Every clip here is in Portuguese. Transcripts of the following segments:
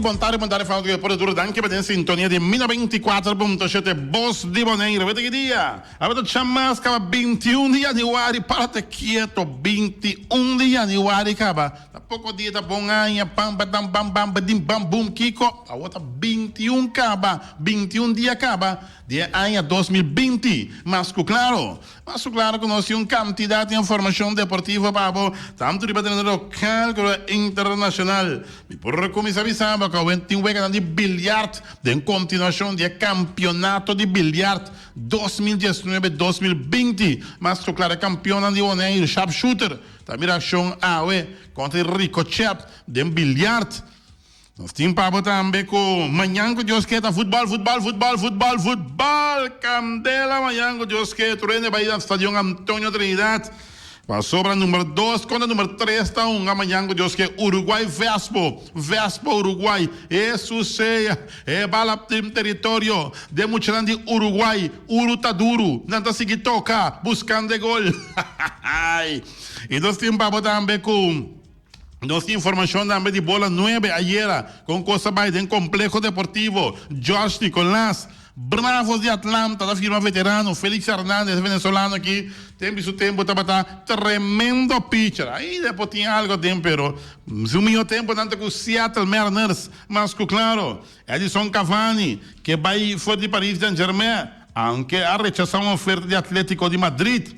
bontare fanno che pure duro anche per in sintonia di 1024.7 Boss di Bonaire. Vedete che dia? Avete chammasca 21 di januari, parate quieto 21 di januari caba. Da poco dia da bongania pam bam bam bam bam bam boom kiko. Avete 21 caba, 21 dia caba. De ano 2020, mas claro conosce quantidade de informação deportiva para tanto de bater local como internacional. E por começar a saber que o tem um de bilhard, de continuação de campeonato de bilhard 2019-2020, mas claro campeão de Bonaire, sharpshooter, também ação AOE contra Ricochet de bilhard. Nós temos para botar também com manhã que Deus quer futebol. Candela manhã que Deus quer treino para ir ao estádio Antônio Trinidad. Passou para número 2, contra número 3 está amanhã que Deus quer Uruguai Vespo Uruguai. Isso seja, bala território de muitos de Uruguai, Urutaduro, não está seguindo tocar, buscando gol. E nós temos para botar também com nós temos informação também de bola 9 ayer com coisa mais de complexo deportivo. Jorge Nicolás, Bravos de Atlanta, da firma veterano, Félix Hernández, venezuelano aqui, tem seu tempo, tá tremendo pitcher. Aí depois tinha algo tempo, pero o meu tempo tanto com Seattle Mariners, mas claro, Edison Cavani, que vai fora de Paris Saint-Germain, aunque a rechaçar uma oferta de Atlético de Madrid.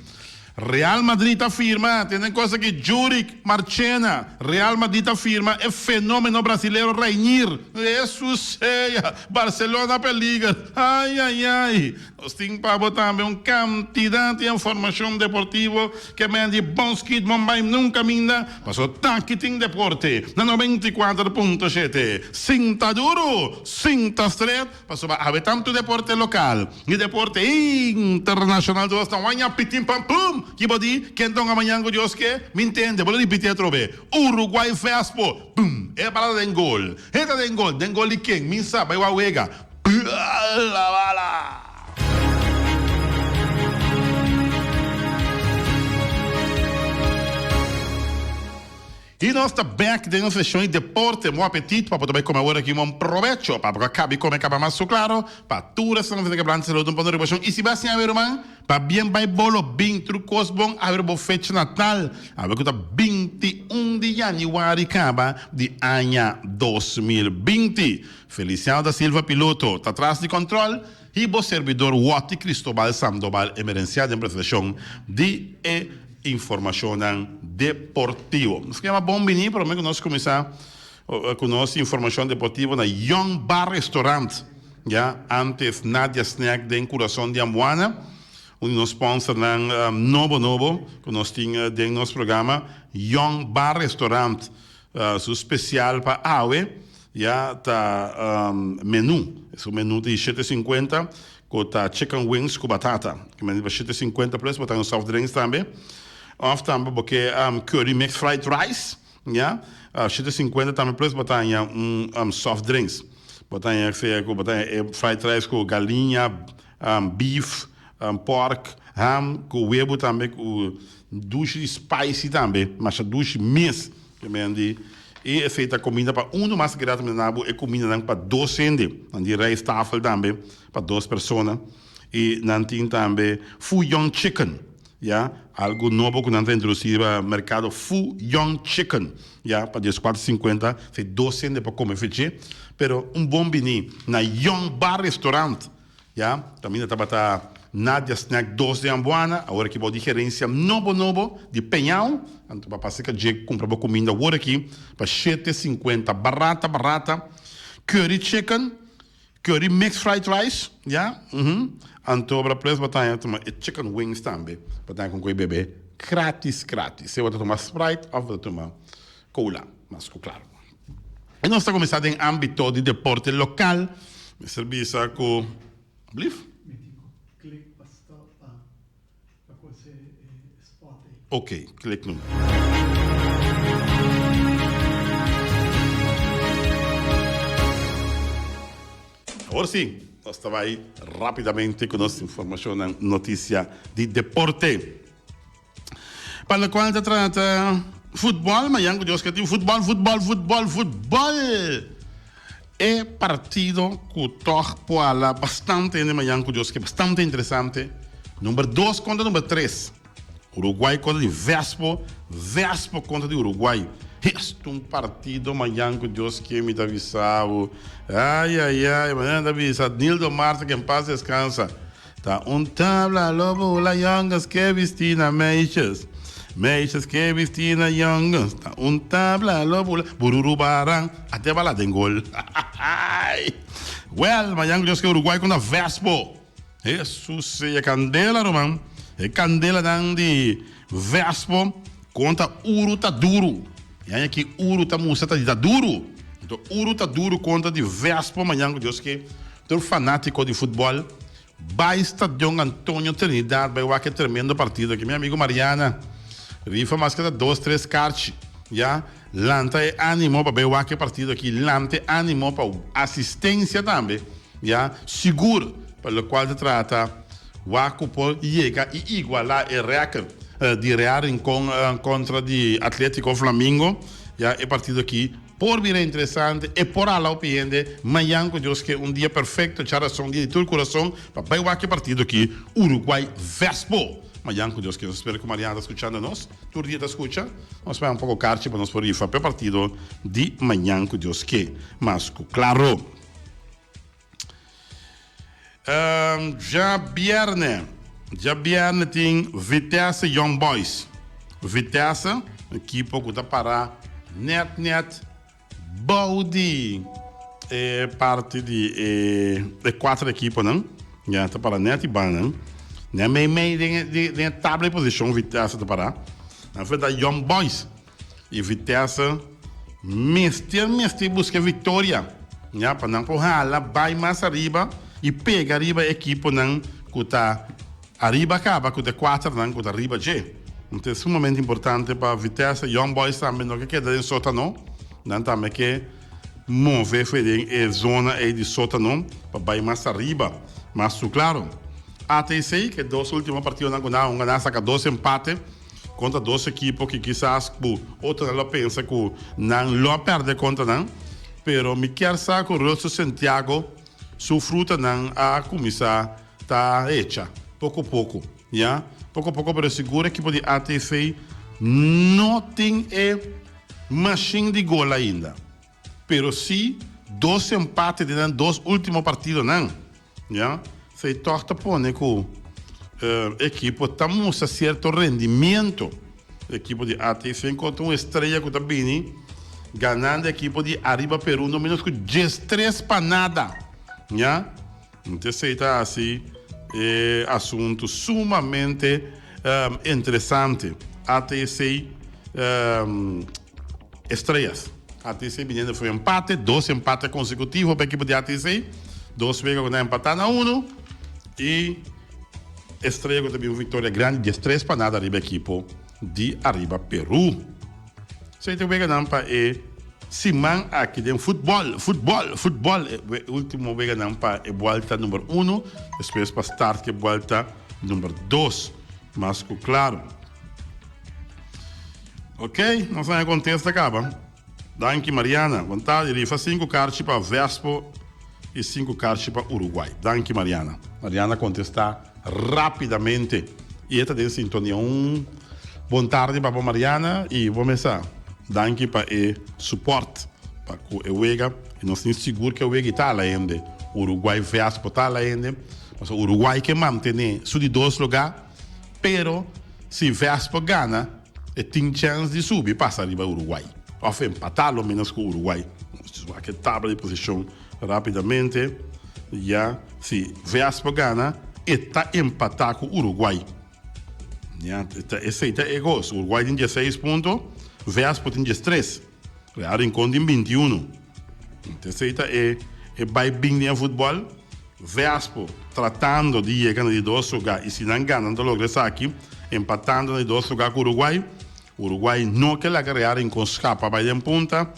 Real Madrid afirma, tem coisa que Juric Marchena, Real Madrid afirma, é fenômeno brasileiro Reinier, Jesus seja, Barcelona peliga, ai, nós temos para botar também uma quantidade de informação deportiva que me de bons kits, Mumbai nunca minda, passou Taquitim Deporte, na 94.7, Sinta duro, Sinta estreito, passou para haver tanto deporte local, e deporte internacional, do Astanha, pitim pam pum, que body, quem tão amanhã com Deus que me entende, vou repetir outra vez. Uruguai Vespo, pum, é parada de gol. Esta de gol de quem? Me sabe, vai uega. La bala. E nós estamos back de nossa sessão de deporte, um apetite para poder comer agora aqui um proveito, para acabar comer acaba mais claro, para tudo isso não vai ter que plantar um ponto de reposição. E se vai assim, irmão, para bem vai bolo, bem trucos bom, a ver fecha Natal, a ver que está 21 de janeiro acaba de ano 2020. Feliciano da Silva piloto, está atrás de controle. E o servidor Wati Cristóbal Sandoval, emergenciado em prestação de informação deportiva. Nós queremos bom venir, para que nós começar com nossa informação deportiva na Young Bar Restaurant. Já antes Nadia Snack de Coração de Ambuana, um sponsor novo que nós tínhamos em nosso programa Young Bar Restaurant, su especial para AOE, já tá menu, esse menu de 7,50 com chicken wings com batata, que me diz 7,50 plus, botar um soft drinks também. Of também porque curry mixed fried rice, ja, 7,50 também plus botar soft drinks, botar fried rice com galinha, beef, pork, ham, com huevo também, com douche spicy também, mas douche miss, que me diz. E é feita comida para mais grato é comida para 2 cende, de rice tafel também para 2 pessoas. E não tem também Fu Young Chicken, ja, algo novo que não tem introduzido no mercado, Fu Young Chicken, ja, para 14,50, é 2 cende para comer feijão, pero bom bini na Young Bar Restaurant, ja, também está para Nadia Snack 2 de Ambuana, agora que vou de gerência novo de Penhão, então para passar que eu compro comida agora aqui para 7,50, barata, curry chicken, curry mixed fried rice, já, então para preço para tomar chicken wings também, para com coi bebê, grátis, se você tomar Sprite ou você tomar cola, mas claro. E nós estamos começando em âmbito de deporte local, me serviço com Blif. Ok, clique no. Agora sim, nós estamos aí rapidamente com nossa informação na notícia de deporte. Para o qual se trata futebol, mas eu acho que tem futebol. é partido que toch poala bastante em manhã que é bastante interessante. Número 2 contra número 3. Uruguai contra de Vespo contra de Uruguai. Este partido manhã que me avisava. Ai, manhã avisa. Nildo Marta que em paz descansa. Tá tabla lobo la youngas que vestina meixas. Meixas que vestina youngas. Tá tabla lobo la bururubarang. Até bala den gol. Well, manhã que Uruguai contra Vespo. Jesus é candela, Roman. É candela de Vespo contra Uruta Duro. E aí aqui Uruta Musata de Duro. Então Uruta Duro contra de Vespo, manhã que todo fanático de futebol. Vai Estadião Antônio Trinidad, vai lá que tremendo partido aqui. Meu amigo Mariana, rifa mais que 2, 3 cartas. Já, Lanta animou para ver lá que partido aqui. Lanta animou para assistência também. Já, seguro, pelo qual se trata. Waco por chega e igualar o recorde de Real contra de Atlético Flamengo. Já, é partido aqui. Por vir interessante e por lá opinião, manhã que um dia perfeito, charação de todo o coração, para ver o partido aqui, Uruguai Vespo. Manhã que eu espero que o Mariana está escutando nós, todo dia está escutando, vamos ver um pouco carte para nós poder ir para o partido de manhã que mas claro. Já viernes tem Vitesse Young Boys. Vitesse, equipe que está para net Baudi parte de 4 equipes, não? Já está para net e ban, não? Meio de tabela posição Vitesse está para. Na verdade, Young Boys e Vitesse mestre busca vitória, já para não porra, vai mais arriba e pega arriba a equipe não que está arriba acaba que está 4 não que está arriba G. Então é sumamente importante para Vitesse Young Boys também não que queda em sótano. Dan também que move a zona de sótano para ir mais arriba. Mas claro, ATC, que 2 últimos partidos não ganharam, saca 2 empates contra 2 equipes que quizás outros não pensam que não perde contra não. Pero me quer saber que o Rosso Santiago, sua fruta não a começar está hecha, pouco a pouco. Yeah? Pouco a pouco, pero seguro que a equipe de ATC não tem machine de gol ainda. Pero sim, 2 empates de 2 últimos partidos, não? Já? Se torta pone que a equipe está mostrando certo rendimento. A equipe de ATC encontra uma estrela que está vindo, ganhando a equipe de Arriba Peru, no menos que 13 para nada. Já? Então, se está assim, assunto sumamente interessante. ATC estrelas. ATC vindo foi empate, 2 empates consecutivos para a equipe de ATC, 2 vezes que empataram a 1 e estreia que teve uma vitória grande de 3 para nada arriba a equipe de Arriba Peru. Se tem que não para Simão aqui tem futebol, o último vez não para a volta número 1, depois para start que volta número 2, mas claro. Ok, não sei o que acontece, acaba. Danke, Mariana. Vontade de fazer 5 cartas para Vespo e 5 cartas para Uruguai. Danke, Mariana. Mariana contesta rapidamente. E esta tem sintonia. Boa tarde para Mariana e vamos começar. Danke para o suporte. Para que o Uega, e nós temos seguro que o Uega está lá ainda. Uruguai Vespo está lá ainda. Mas o Uruguai que mantém só de 2 lugares. Pero, se Vespo ganha, tem chance de subir, passar ali para o Uruguai. Ou empatar, ao menos com o Uruguai. Aqui tabela de posição rapidamente. Já, se Vespo ganha, está empatar com o Uruguai. Esse é gosto. O Uruguai tem 16 pontos, Vespo tem 13. Real encontra em 21. Então, esse é bem no futebol. Vespo tratando de chegar de 2 lugares. E se não ganham, não logra aqui, empatando de 2 lugares com o Uruguai. Uruguai não quer ganhar em escapa para em ponta,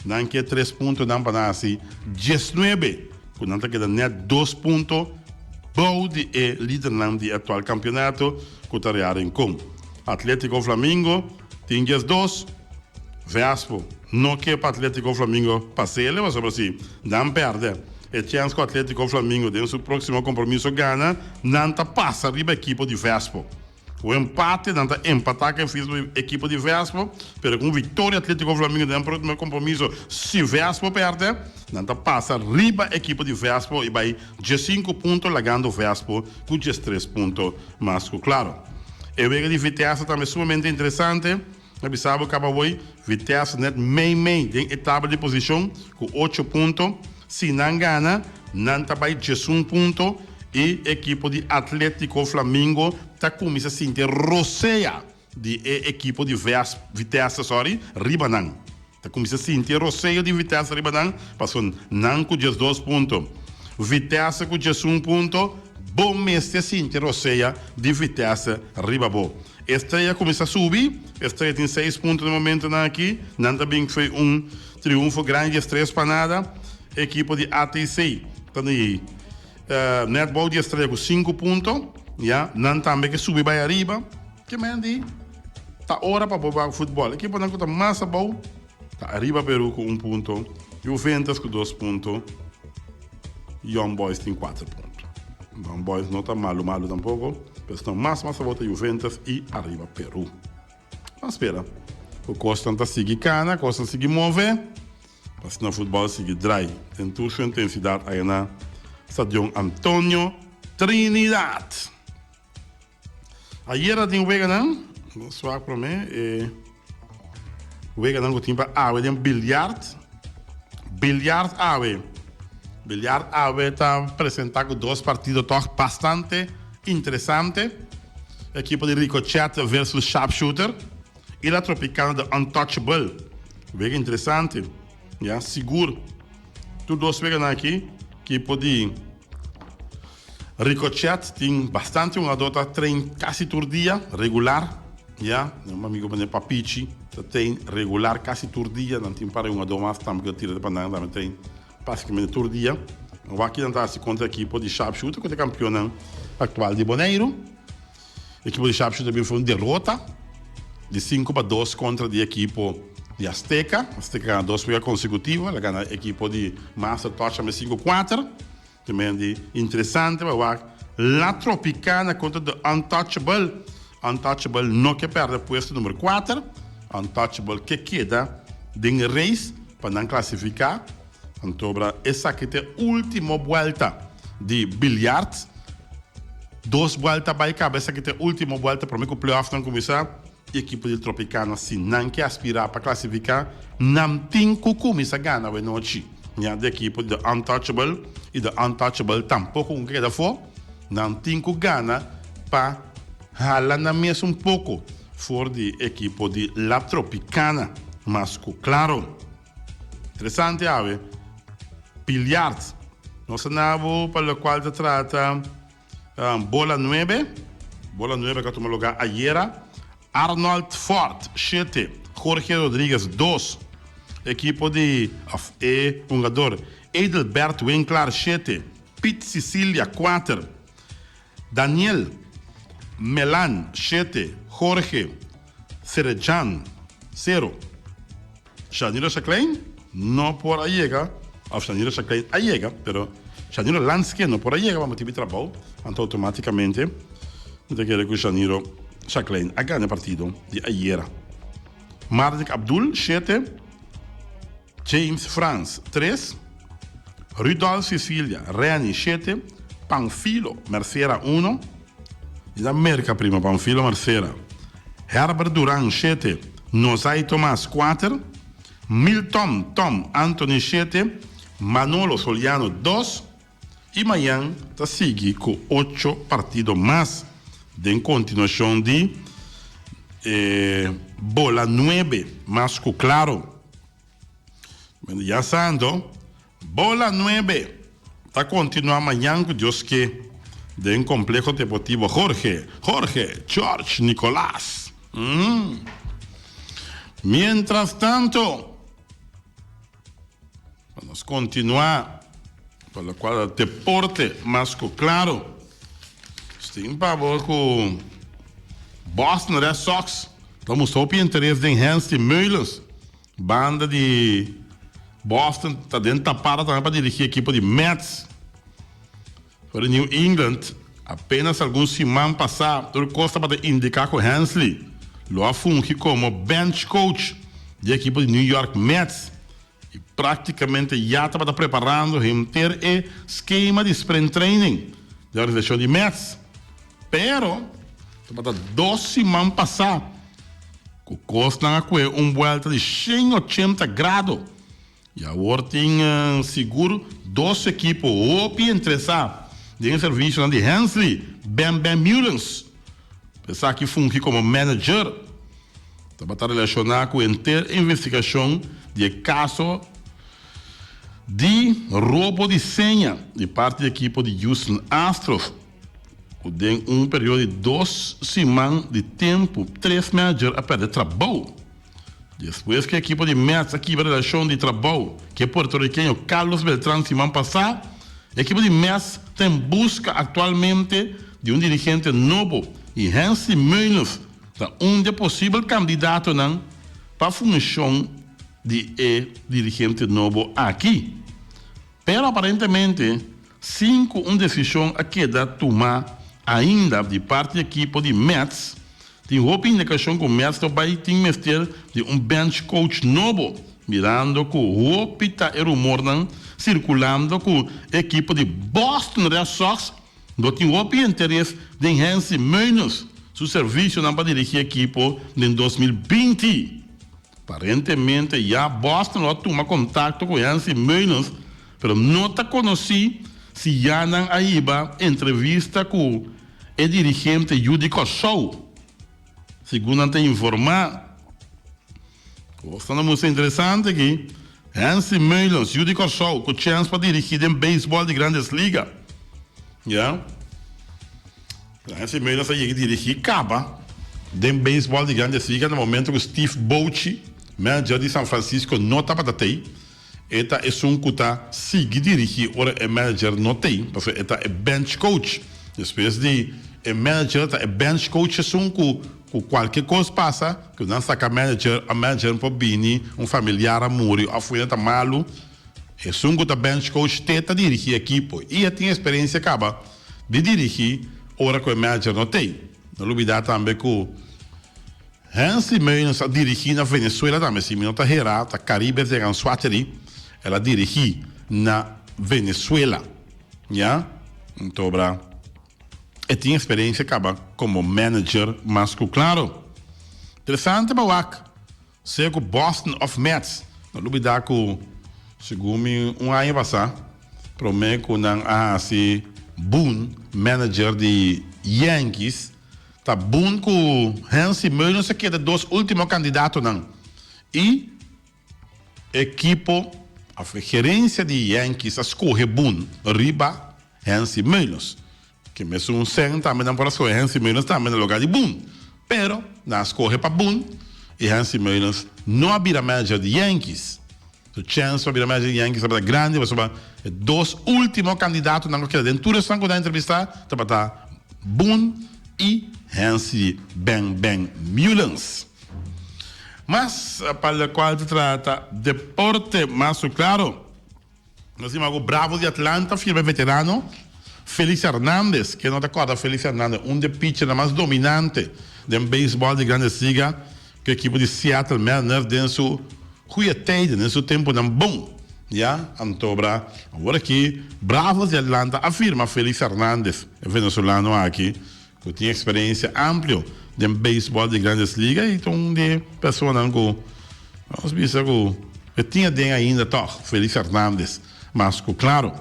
não quer 3 pontos, não para assim 19, quando não quer net 2 pontos, Baudi é líder do atual campeonato, que está em com. Atlético Flamengo tem 2, Vespo, não que para Atlético Flamengo passe, mas assim, não perde. E chance que o Atlético Flamengo, em seu próximo compromisso, ganha, não passa riba a equipe de Vespo. O empate, não empatar que fez a equipe de Vespo, mas com vitória Atlético Flamengo, no próximo compromisso, se Vespo perde, não passa riba a equipe de Vespo e vai 15 pontos, lagando Vespo com 13 pontos, mas claro. E o de Vitesse também é sumamente interessante. Nós sabemos que hoje Vitesse net meio em etapa de posição com 8 pontos. Se não ganha, não vai 11 pontos. E a equipe de Atlético Flamengo está começando a sentir roceia de equipe de Vitesse, Ribanan. Está começando a sentir roceia de Vitesse, Ribanan, passou não com 12 pontos. Vitesse com 11 pontos. Bom mês de sentir roceia de Vitesse, Ribabo. Estreia começa a subir, Estreia tem 6 pontos no momento aqui, não também foi triunfo grande, Estreia para nada. Equipe de ATC, está aí. Netball de Estreia com 5 pontos, não também que subir para arriba, que mendi, está hora para jogar futebol. A equipe não está mais boa, está arriba Peru com 1 ponto, Juventus com 2 pontos, Young Boys tem 4 pontos. Young Boys não está malo tampouco, mas estão mais volta Juventus e arriba Peru. Mas espera, o Costa está seguir cana, Costa seguir mover, mas no futebol seguir dry, tem toda sua intensidade aí na Stadion Antônio Trinidad. Ayer tem o Weganan, só para mim, o Weganan que tem para água, tem bilhard água. Bilhard AWE está apresentando 2 partidos bastante interessantes. A equipe de Ricochet versus Sharpshooter e a Tropicana de Untouchable. Bem interessante. Seguro. Tudo 2 pegam aqui. A equipe de Ricochet tem bastante jogador que treina quase todo dia, regular. Um amigo meu Papichi tem regular quase todo dia. Não tem para jogador mais também que tira de panela, também tem praticamente todo dia. O aqui não está se contra a equipe de Sharpshooter, que é campeão atual de Boneiro. A equipe de Sharpshooter também foi uma derrota de 5-2 contra a equipe de Azteca. Azteca ganhou 2 vezes consecutivas. Ela ganhou a equipe de Master Touch 5-4. Também de interessante. La Tropicana contra a Untouchable. Untouchable não que perde o posto número 4. Untouchable que queda de race para não classificar. Então, essa aqui é a última volta de bilhard. 2 voltas para a cabeça, que é a última volta para mim que o playoff não começar. A equipe de Tropicana, se não quer aspirar para classificar, não tem que começar a ganhar a noite. A equipe de Untouchable e de Untouchable tampouco não quer fora. Não tem que ganhar para ralar na mesa pouco fora da equipe de La Tropicana. Mas, claro, interessante, ave. Bilhard. Nós nabo para o qual se trata bola 9. Bola 9 que tomou lugar ayer. Arnold Ford, 7. Jorge Rodrigues, 2. Equipe de jogador Edelbert Winkler, 7. Pete Sicilia, 4. Daniel Melan, 7. Jorge Serejan, 0. Janiro Chaclein, não por aí llega. Janiro Chaclein aí llega, pero Janiro Lansky não por aí llega, vamos ter trabalho. Então automaticamente, não tem que ver com Janiro Chaclein a ganhar o partido de ayer. Mardik Abdul, 7. James France, 3. Rudolf Sicilia, Reni, 7. Panfilo, Mercera, 1. E da América prima, Panfilo, Mercera. Herbert Duran, 7. Nosai Tomás, 4. Milton Tom Anthony, 7. Manolo Soliano, 2. E amanhã está seguindo com 8 partidos mais de continuação de bola 9, mas claro. Já sando, bola 9 está continuando amanhã com Deus que de um complexo deportivo Jorge Nicolás. Mientras tanto, vamos continuar para o qual deporte mais claro. Tem para com Boston Red Sox. Estamos sob interesse de Hans Müllers. banda de Boston está dentro tapada também para dirigir a equipe de Mets. Para New England, apenas alguns semanas passadas, tudo costa para indicar com Hensley, lá funge como bench coach da equipe de New York Mets. E praticamente já estava preparando para ter o esquema de sprint training da organização de Mets. Pero, estava 2 semanas passadas, com costa com volta de 180 graus. E agora tem seguro 2 equipes interessadas em serviço de Hensley, Ben Mullins. Pensar que funge como manager. Está relacionado com a inteira investigação de caso de roubo de senha de parte da equipe de Houston Astros. Tem período de 2 semanas de tempo, 3 managers a perder trabalho. Depois que a equipe de Mets aqui a relação de trabalho, que é porto-riquenho Carlos Beltrán semana passada, a equipe de Mets tem busca atualmente de dirigente novo e Hensley Mullins de possível candidato para a função de dirigente novo aqui. Pero aparentemente, 5 decisão a queda tomar ainda de parte da equipe de Mets. Tem roupa indicação que o Mets também tem mestre de bench coach novo, mirando que o roupa está rumor circulando com a equipe de Boston Red Sox, do tem roupa interesse de Hensley Mullins, seu serviço para dirigir a equipe em 2020. Aparentemente, já Boston já tomou contato com Hensley Mullins, mas não está conhecido se já não há entrevista com o dirigente Judy Kershaw. Segundo tem informado, está muito interessante aqui. Hensley Mullins, Judy Kershaw, com chance para dirigir em beisebol de grandes ligas. Yeah? Hensley Mullins vai dirigir Caba, de beisebol de grandes ligas, no momento que Steve Boucher, manager de São Francisco, não está para ter. Eta é que está seguir dirigir, ora é manager não tem, porque eta é bench coach. Depois de manager, é bench coach, é que qualquer coisa passa, que não saca a manager pode vir, familiar a morrer, a folha está malo, é que está bench coach, tenta dirigir a equipe. E tem experiência acaba de dirigir, ora que o manager não tem. Não olvidar também que Hensley Mullins dirigir na Venezuela também, se não está errado, está Caribe, de Ganswateri, ela dirigir na Venezuela, já? Então, e tinha experiência acaba como manager, mas claro, interessante para ser o Boston of Mets, não olvidar que segundo ano passado, promete que não há assim Boone, manager de Yankees, tá bom com Hensley Mullins que é dos últimos candidatos não. E equipe a gerência de Yankees escolhe Boone, riba Hensley Mullins. Que mesmo sem também não pode escolher Hensley Mullins também no lugar de Boone. Pero não escolhe para Boone e Hensley Mullins não vira manager de Yankees. A chance para virar manager de Yankees é grande, mas dos últimos candidatos não que dentro da estão da entrevista, tá Boone e Hensley Mullins. Mas para o qual se trata deporte mais claro, nós temos o Bravo de Atlanta, firme veterano, Félix Hernández, que não te acorda, Félix Hernández, dos pitchers mais dominante do beisebol de grandes ligas, que a equipe de Seattle Mariners tem sua cuidado, tem seu tempo não bom. Já, Antobra, agora aqui, Bravos de Atlanta afirma Félix Hernández, venezuelano aqui, que tem experiência ampla de beisebol de grandes ligas e então de pessoas que nós pensamos que tinha ainda Félix Hernández, mas claro.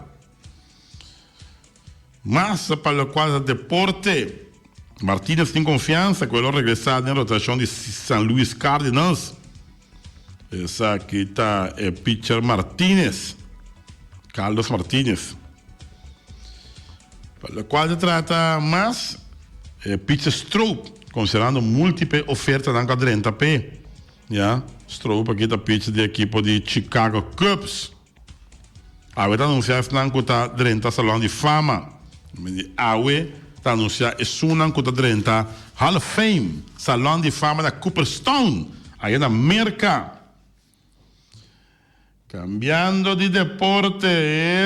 Mas para o qual deporte, Martínez tem confiança que ele regressar na rotação de San Luis Cardinals. Essa aqui está é pitcher Martínez, Carlos Martínez. Para o qual se trata mais pitcher Stroop, considerando múltiplas ofertas na 30P. Yeah? Stroop aqui está pitcher da equipe de Chicago Cubs. Awe está anunciado que está 30 salão de fama. Awe está anunciado que está 30 Hall of Fame, salão de fama da Cooperstown, aí na América. Cambiando de deporte,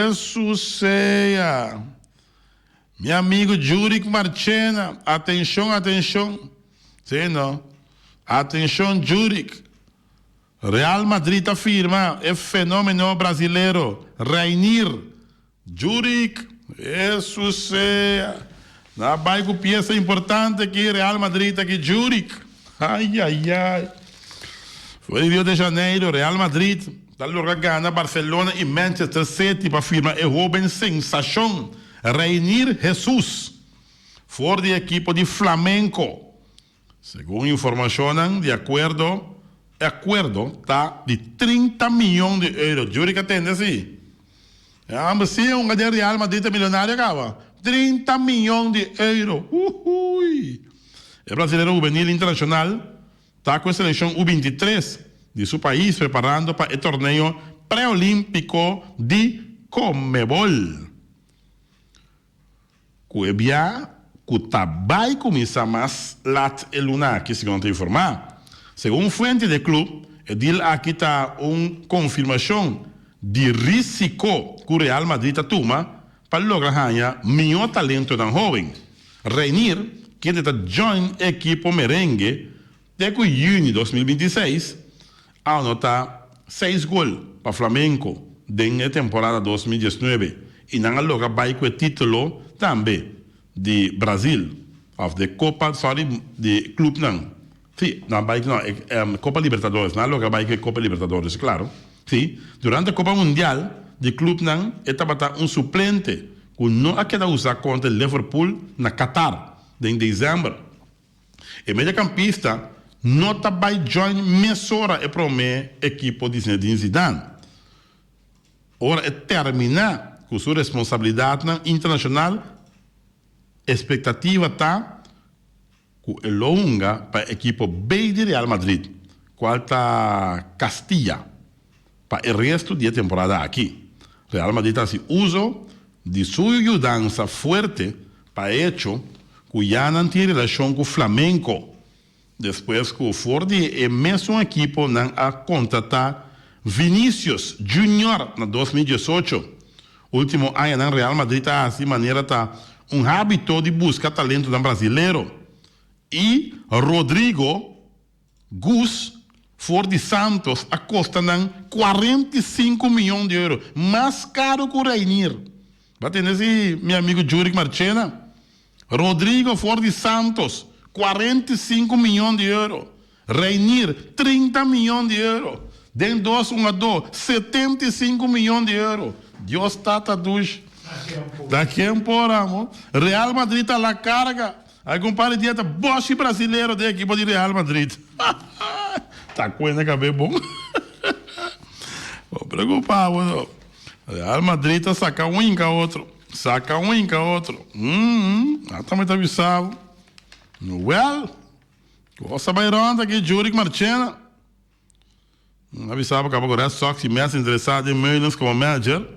isso seja. Meu amigo Juric Marchena, atenção, atenção. Sim, não? Atenção, Juric. Real Madrid afirma, é fenômeno brasileiro. Rainier, Juric, isso seja. Na bairro peça importante aqui, Real Madrid aqui, Juric. Ai, ai, ai. Foi Rio de Janeiro, Real Madrid. Tal lugar gana Barcelona e Manchester City para firmar a jovem sensação Rainier Jesus for de equipo de Flamengo. Segundo informação, de acordo está de 30 milhões de euros. Juro que atende assim. Mas se um de Real Madrid é milionário, acaba. 30 milhões de euros. O brasileiro juvenil internacional está com a seleção U23 de seu país preparando para o torneio pré-olímpico de Conmebol. Cuebia, Cutabai começa mais lat e luna, que segundo informar. Segundo fonte do clube, ele aqui está uma confirmação de risco que o Real Madrid toma para lograr ganhar melhor talento da jovem. Rainier, que está join equipo merengue desde junho de 2026, anota 6 gols para Flamengo na temporada 2019 e não logra com o título também de Brasil, de Copa, de clube não. Sim, não, Copa Libertadores, não logra com Copa Libertadores, claro. Sim, durante a Copa Mundial de clube não, estava suplente que não queda usar contra o Liverpool na Qatar, em dezembro. E meio-campista nota by join mesora e prome equipo de Zinedine Zidane. Ora é terminar com sua responsabilidade internacional, expectativa está com o longa para equipo B de Real Madrid, qual está Castilla para o resto da temporada aqui. Real Madrid está se uso de sua ajudança forte para hecho que já não tem relação com o Flamengo. Depois que o Ford é mesmo equipo não a contratar Vinícius Júnior na 2018. Último ano no Real Madrid está assim maneira tá hábito de buscar talento no brasileiro. E Rodrigo Gus Ford Santos a costa não 45 milhões de euros, mais caro que o Rainier. Vai ter esse meu amigo Juric Marchena. Rodrigo Ford Santos 45 milhões de euros. Rainier, 30 milhões de euros. Den 2, 1 a 2, 75 milhões de euros. Deus está dos. Daqui a um pouco, amor. Real Madrid está lá carga. Aí compare dieta Bosch brasileiro da equipe de Real Madrid. Tá com ele, cabelo bom. Vou preocupar, mano. Real Madrid está sacar um inca outro. Saca um inca outro. Também está avisado. Well, gosta baironda aqui, Juric Marchena. Não avisava que agora só que se mexe interessado em Millions como manager.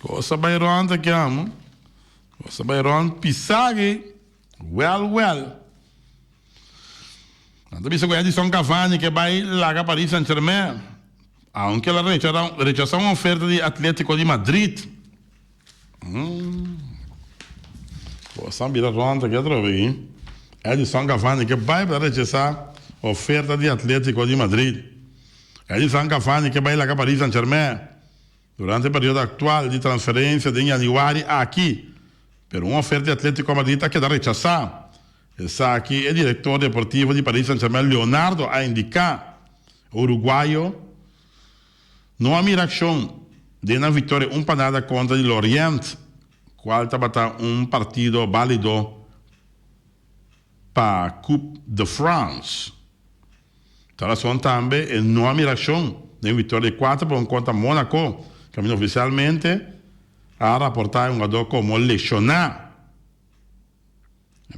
Gosta baironda aqui, amo. Gosta baironda, pisagem. Well. Não bisa com Edson Cavani que vai lá para Paris Saint-Germain. Aunque ela rechazou uma oferta de Atlético de Madrid. Posso virar ronda aqui outra vez. Edson Cavani que vai para rechazar a oferta de Atlético de Madrid. Edson Cavani que vai lá para Paris Saint-Germain. Durante o período atual de transferência de januário aqui. Pero uma oferta de Atlético de Madrid está queda rechazar. Essa aqui é diretor deportivo de Paris Saint-Germain, Leonardo, a indicar o uruguaio não há miração de uma vitória para contra o Lorient, qual estava partido válido para a Coupe de France. Então, também não há miração de uma vitória de 4 contra Mônaco, que oficialmente a rapportar um jogador como lesionado.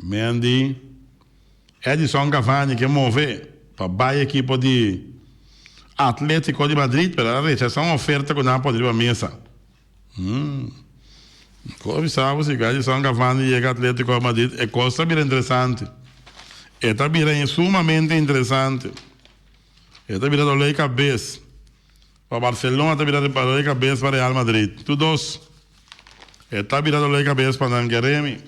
Mendy, Edson Cavani que move para a equipe de Atlético de Madrid para rechazar uma oferta que não poderia mesa. Como sabe, se Edson Cavani chega Atlético de Madrid é coisa bem interessante. É também sumamente interessante. É também dolor de cabeça. Para Barcelona está virando para a cabeça para Real Madrid. Tu dos. Está virando a cabeça para Nangaremi.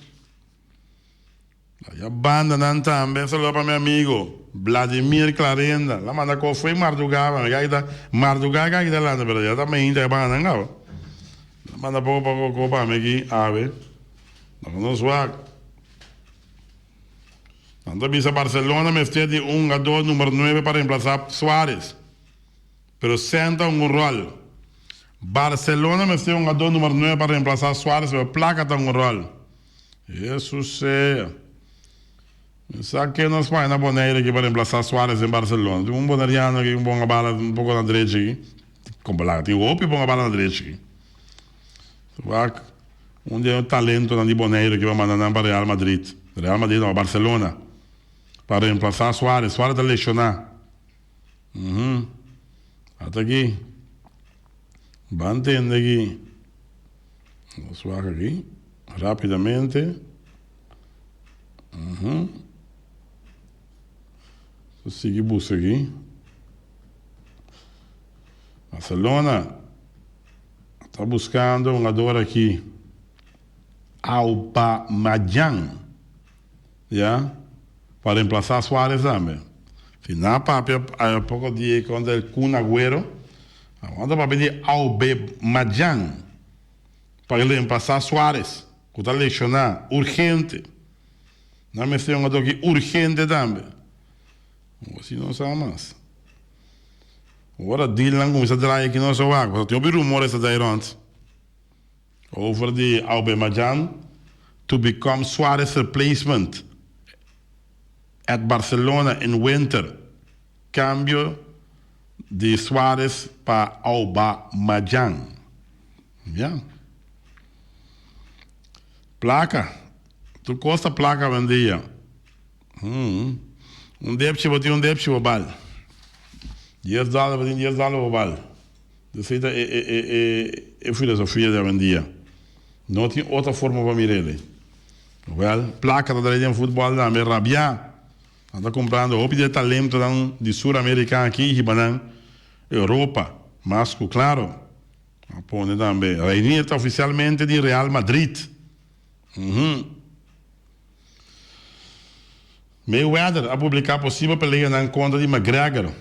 A banda não também, saludo para meu amigo Vladimir Clarenda. La manda com foi Mardugaga, Mardugaga ainda lá na verdade, também ainda é banda não. Manda pouco para mim aqui, ave. Não suac. Anda bisa Barcelona me de jogador número 9 para reemplazar Suárez. Pero senta un rol. Barcelona me un jogador número 9 para reemplazar Suárez, pero placa está un rol. Isso sei. Sabe que nós vai na boneira aqui para reemplazar Suárez em Barcelona. Tem boneriano aqui, bom bola um pouco na direita aqui. Como lá, tem o bom bola na direita aqui. Onde é o talento na boneira que vai mandar para Real Madrid. Real Madrid não, Barcelona. Para reemplazar Suárez. Suárez está lesionar. Até aqui. Mantendo aqui. Suárez aqui. Rapidamente. Seguir busca aqui. Barcelona está buscando um jogador aqui. Aubameyang. Yeah? Para reemplazar Suárez também. Final papel há pouco dia quando o Kun Agüero. Agora para pedir Aubameyang para reemplazar Suárez. Que está lesionado. Urgente. Não me sei um jogador aqui urgente também. Assim não sabe mais. Agora Dylan começa a trazer aqui no seu água. Tem rumores daí antes. Over the Aubameyang to become Suárez replacement at Barcelona in winter. Cambio de Suárez para Aubameyang. Yeah. Placa. Tu costa placa vendia. Depche botinho depche o bal. $10 botinho $10 o bal. Isso é filosofia da vendia. Não tem outra forma para mirar ele. Well, placa da em futebol da me rabia. Anda comprando o de talento de sul-americano aqui e banan Europa, mas claro. Põe também. Reinier está oficialmente de Real Madrid. Mayweather a publicar possível pelea na conta de McGregor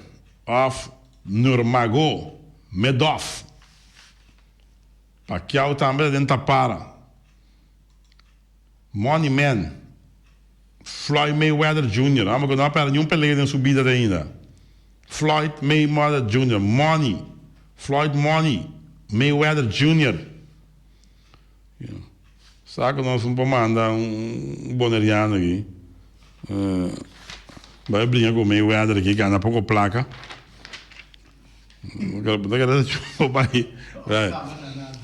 of Nurmagomedov. Pacquiao também dentro para. Money Man. Floyd Mayweather Jr. Vamos não para nenhum pelea em subida ainda. Floyd Mayweather Jr. Money. Floyd Money Mayweather Jr. Sabe que nós vamos mandar boneriano aqui. Vai brincar com o Mayweather aqui, que anda pouco placa.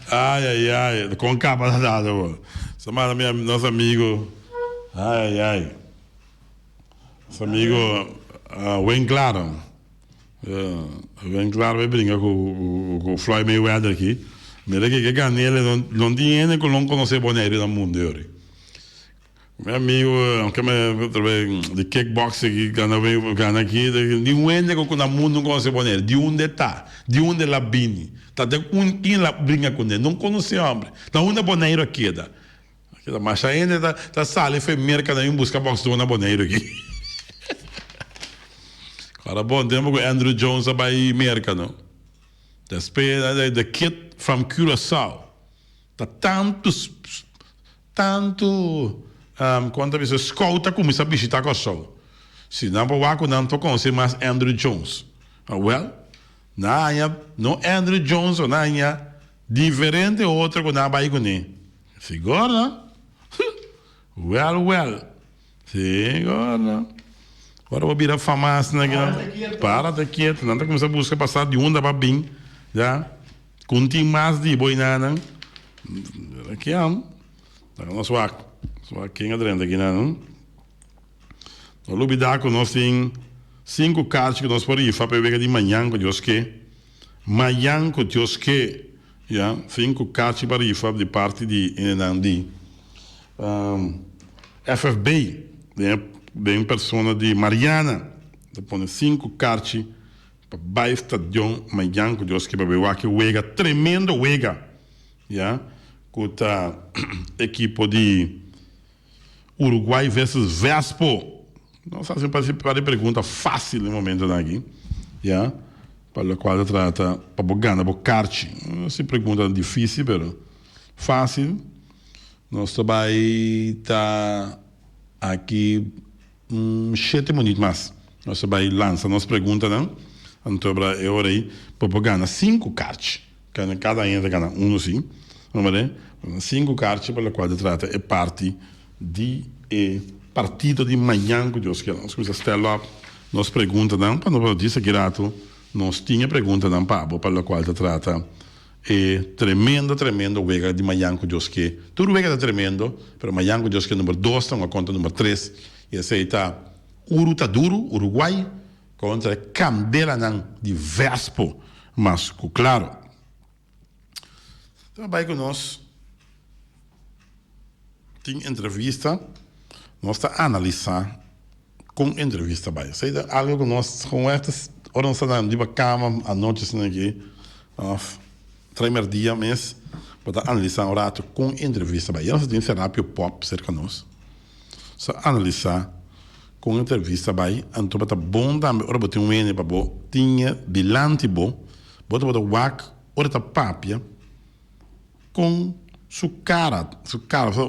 Ai, com capa da dada. Chamada nosso amigo. Nosso amigo Wayne Claro. Wayne Claro vai brincar com o Floyd Mayweather aqui. Mira que ganha ele, não tem que não conhecer boneiro no mundo. Meu amigo, aunque de kickboxing que ganha aqui, de onde que o mundo não conhece boneiro, de onde está, de onde ela vem, tá de quem ela brinca com ele, não conhece homem, da onde boneiro aqui da, mas ainda tá sala foi mercado aí buscar boxe do boneiro aqui. Agora bom tempo que Andrew Jones vai mercado, the kid from Curaçao, tá tanto quando você escuta como se visitar com o show. Se não não estou conhecendo mais Andrew Jones. Well, não Andrew Jones, não é diferente outro que não vai com ele. Segura? Well. Segura. Agora vou virar famoso, né? Para de quieto. Não está começando a buscar passar de onda para bem. Já? Continua mais de boinana. Aqui é nosso arco. Só quem adrenda aqui, não? No Lubidaco nós temos 5 cartas que nós podemos ir para ver de manhã com Deus que. Manhã com Deus que. 5 cartas para ir de parte de Enandi. FFB, bem pessoa de Mariana. Põe 5 cartas Para estadião, amanhã, que Deus que vai ver que wega, tremendo wega. Yeah? Com a equipe de Uruguai versus Vespo. Nossa, assim, para pergunta fácil no momento aqui. Yeah? Para a qual trata para ganhar para kart. Se pergunta difícil, mas fácil. Nós vai estar aqui 7 minutos mais. Nós vai lançar nossa pergunta, não? Então, eu aí para ganhar 5 cartas. Cada um ganha um, sim. Vamos ver? 5 cartas para a qual trata é parte de partido de manhã que Deus quer. Nós começamos a estar nos pergunta, não? Para não dizer que nós tinha pergunta, não? Para a qual trata é tremendo wega de manhã que Deus quer. Tudo wega é tremendo, mas manhã que Deus quer número 2, está uma conta número 3. E essa está Urutaduro, Uruguai, contra Candela de Vespo, mas claro. Então, vai que nós tem entrevista, nós está analisar com entrevista vai. Sei algo que nós com estas horas de cama à noite aqui, 3 dia mês, para analisar o rato com entrevista vai. Nós tem terapia pop cerca de nós. Só analisar com entrevista vai, então para bom da ora botar ene para bo, tinha bilante bo, bota wak, ora tá papia com su cara,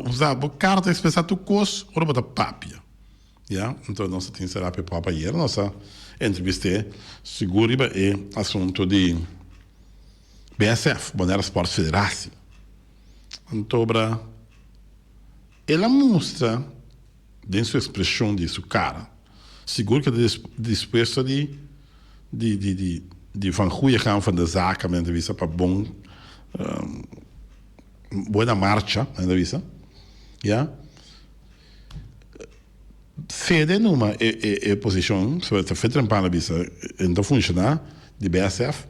usar bo cara tá expressar tu cos, ora bota papia. Ja, então nós tem terapia pop aí, nossa entrevista seguro é assunto de BSF, Bonera Sports Federação. Então, ela mostra dentro sua expressão de sua cara, seguro que está disposto de van goede gaan van de zaken met de visa para boa marcha met de visa, ja. Fede numa posição, se você fez trampar na visa, então funciona de BSF,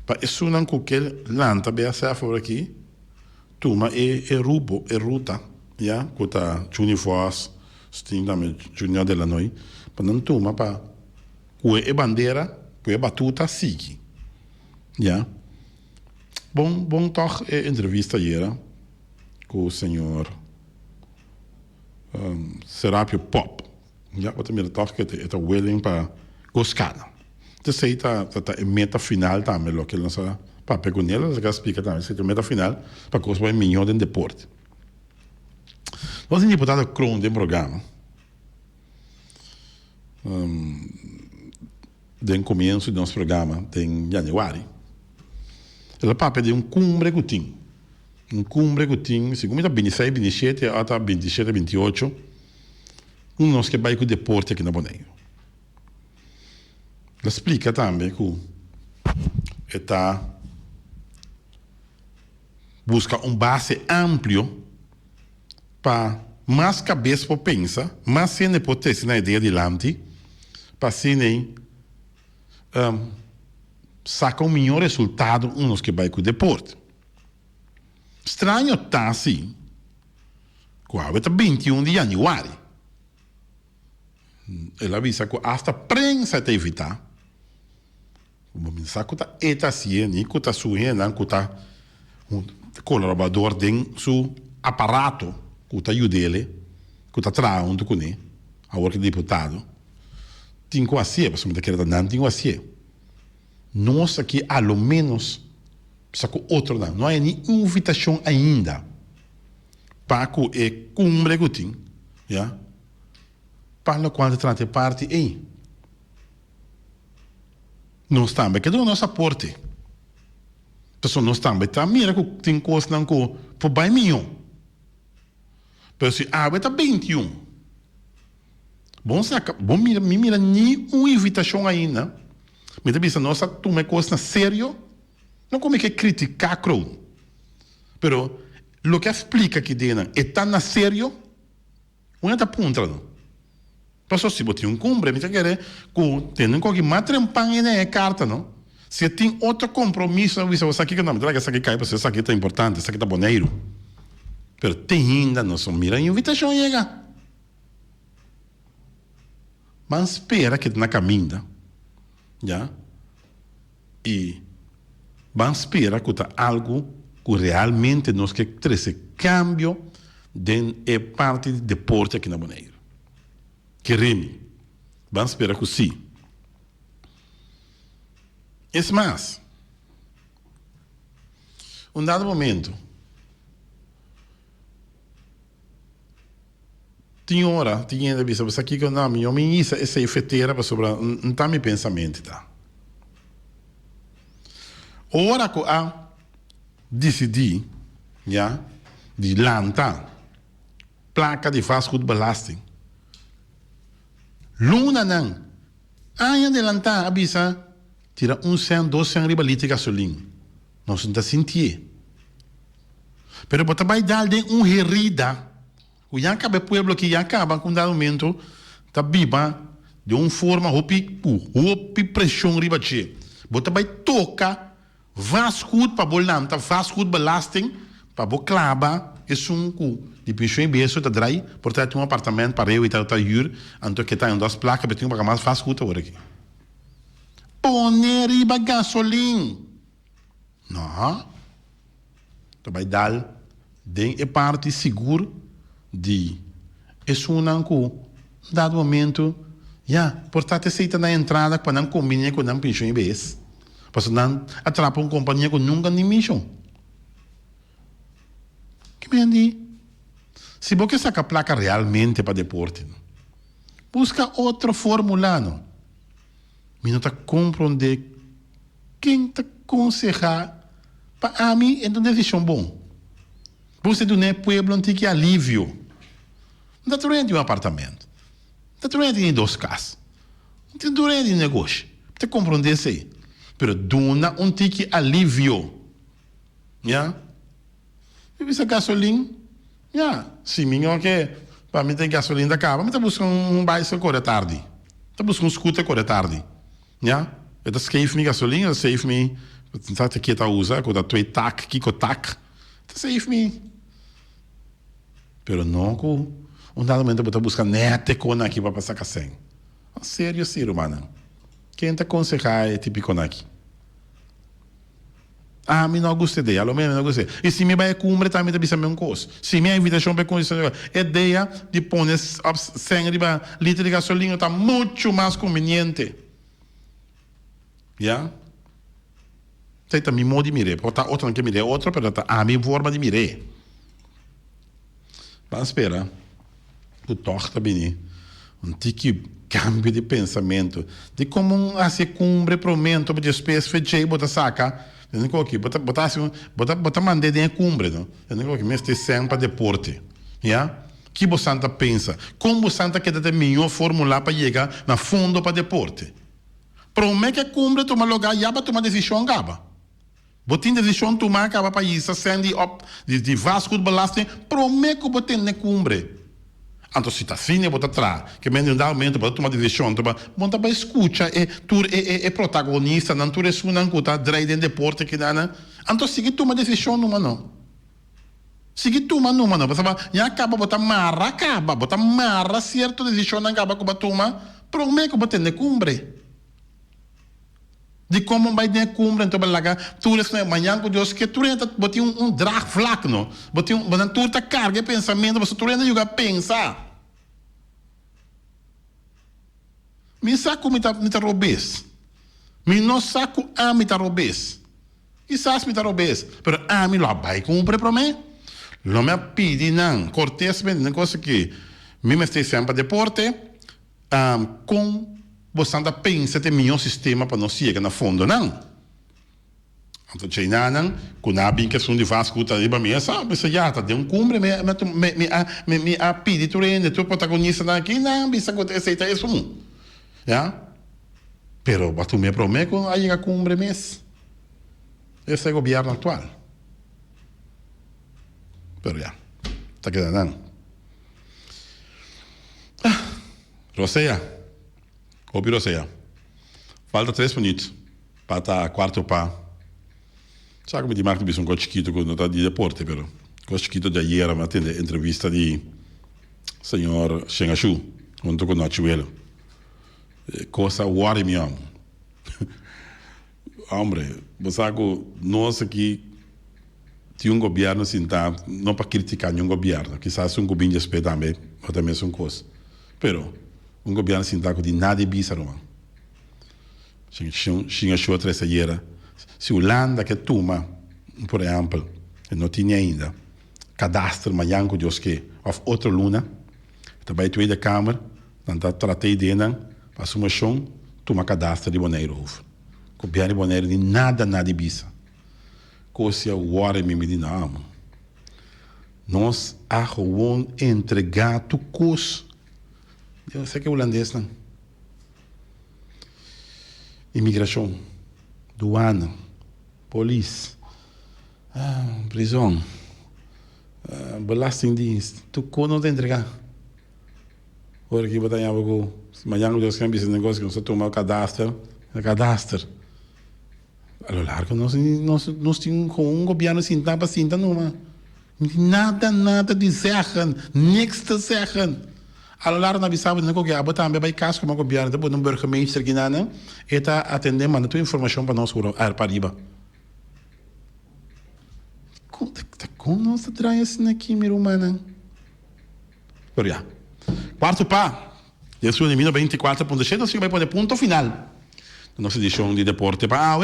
para isso não qualquer lanta BSF por aqui, tuma ruta, ja, com Junior Force sting também Junior de la Noi, para não tomar para a bandeira, a batuta sigue, já. Bom toch entrevista aí com o senhor Serapio Pop, já. O primeiro toch que está willing para gostar. Então aí tá meta final também, o que ele não sabe para pegar nele, ele explica também, se meta final para gostar melhor do deporte. Nós temos deputado Kron do programa. Do começo do nosso programa, em janeiro. Ela para pedir cumbre que tem. Cumbre que tem, segundo 26, 27, até 27, 28. Nós que vai com o deporte aqui na Boneio. Ela explica também que está busca base amplo para mais cabeça para pensar, mais se não pode ter na ideia de lante, para se nem saca melhor resultado uns que vai com o deporte. Estranho tá assim, qual é 21 de janeiro. Ela avisa que hasta prensa te evitar. Como pensar que tá assim, nem que tá sujeito, que tá colaborador dentro seu aparato. Que ajuda ele, que está trabalhando com ele, a hora que deputado, tem que fazer, porque se quer não tem que fazer. Nós aqui, ao menos, saco outro não há nenhuma invitação ainda para que o cumbre que tem, já, para quando trata parte aí. Nós também, que do nosso aporte. Então, nós também, mira que tem coisa não que, por bem milhão. Pero se está 21. Bom mira nenhuma invitação ainda. Me deve nossa toma coisa sério. Não como que criticar a crowd. Pero lo que explica que dena é tão sério, não é da ponta não. Passou se botar cumbre, me quer que tem qualquer matrempan na carta não. Se tem outro compromisso, você aqui que não, mas essa aqui cai para você, essa aqui tá importante, essa aqui tá boneiro. Pero tem ainda, não são mira, a invitação chega. Mas espera que na caminha, já, E vamos esperar que algo que realmente nos quer trazer cambio dentro da parte do deporte aqui na Bonaire. Queremos. Vamos esperar que sim. É mais, um dado momento, tinha visto, mas aqui que não, minha ministra essa efeteira sobre não tá meu pensamento, tá? Ora que a decidi, já, de lançar placa de fast food belasting. Luna não, ainda de lançar avisa tira 100, 200 riba litro de gasolina. Não se está sentindo. Pero bota vai dar de herida. O já acaba pueblo que já acaba com dado momento tá viva de uma forma hopi pressão riba che. Bota vai toca fast food para bolan, tá fast food belasting para bo claba é cu de pension beso tá drai, portanto um apartamento para eu e tá huur, anto que tá em duas placas, betinho para mais fast food agora aqui. Poner riba gasolina. Não. Tu vai dar de a parte segura de é um dado momento portanto aceita na entrada para não combinar com não pension bes. Para não atrapar uma companhia que nunca nem missão. Que me andi? Se você saca a placa realmente para deporte, busca outra fórmula, não? Não está compreendendo quem está aconselhar para a mim é uma decisão bom. Você não é pueblo tem que alívio. Não está doendo um apartamento. Não está doendo em 2 casas. Não está doendo em negócio. Você compreende isso aí? Pero dona tique alívio. Já? E essa gasolina? Se minha que para mim tem gasolina acaba, mas está buscando um bicycle corre tarde. Está buscando um scooter corre tarde. Ja? Dat geeft me gasolina, dat geeft me. Dat ik het usa, com dat 2 tak, kiko tak. Dat geeft me. Pero não com dado momento para buscar nete com aqui para passar casem. Sério, sério, mano. Quem te aconselhar é típico aqui. Me não gostei dele, algo menos não gostei. E se me vai cumprir também também a mesma coisa. Se minha invitação para conhecer a ideia de pôr 100 litros de gasolina está muito mais conveniente. Ja? Tem também modo de mirar. Outra não quer mirar, outra, mas a minha forma de mirar. Vamos esperar. O torta bem. Tique cambio de pensamento. De como se cumpre promento para despesa fechei, bota saca. Eu não aqui, bota mandar de cumbre, não? Eu não aqui, mas tem sempre para deporte. Ja? Que você pensa? Como você quer ter melhor fórmula para chegar na fundo para deporte? Promete que cumpre toma lugar já para tomar decisão acaba. Botin decisão tomar acaba para isso, sendo de vasco de belasting, promete que botin ne cumpre. Então se está assim, bota atrás, que menos dá aumento para tomar decisão, bota para escuta, é protagonista, não tu é não cuta, dreid em deporte que dá, né? Então sigue tomar decisão numa não. Sigue tomar numa não, porque já acaba bota marra certo decisão não acaba com toma, promete que botin ne cumpre. De como vai ter cumprir, então vai tu é manhã com Deus que tu renta botar drag flaco, não? Botar tu tá carga pensamento, você tu renta jogar pensar. Me saco me tá robês, me não saco me tá robês, e sas me tá robês, pero me lá vai cumprir para mim, não me pede não, cortesmente negócio que me mete sempre deporte, com você anda pensa ter melhor sistema para não chegar na fundo, não? Então, China, não, quando há bem questão de vasco, tá ali para mim, sabe, se já tá de cumbre, me pede tu rende, tu protagonista aqui, não, bisa que aceita isso, já? Pero, batu me promete que aí a cumbre mês. Esse é o governo atual. Pero já, tá quedando, Roseia. Ouviram seja. Falta 3 minutos para estar quarto para. Sabe como de marca de um coche chiquito quando está de deporte, pero coche chiquito de ayer a atender entrevista de senhor Shengashu, junto com o Nachuelo. Coisa worry me amo. hombre, você sabe, nós aqui temos governo sentado, não para criticar nenhum governo, quizás governo de respeito também, ou também são coisas. Pero, governo sentado de nada de bisa, não. Tinha show terceira. Se o Holanda que toma, por exemplo, não tinha ainda, cadastro Mayanko Deus que, of outra luna, também Tweede Kamer, dan dat tratei de dan, pas uma chão, toma cadastro de Bonaire hoef. Governo de Bonaire de nada de bisa. Coisa o hora me de não. Nós a gewoon entregar tu cos. Eu sei que é holandês não. Imigração, douana, polícia, prisão, belastingdienst. Tu kon não te entregar. Hoor ik wat aan jou go. Maar jango dus geen business negócio que nós tomamos cadastro. Allo largo nós tínhamos com governo sinta para sinta numa. Nada de zeggen, niks te zeggen. Allo largo na bisabo não que abo também vai caso como governo, depois um burgemeester que nana, eta atender manda tua informação para nós para riba. Como nós traz assim aqui, meu humano? Por já. Quarto pá, Jesus elimina 24.7, assim vai poder ponto final. Nossa edição de deporte para a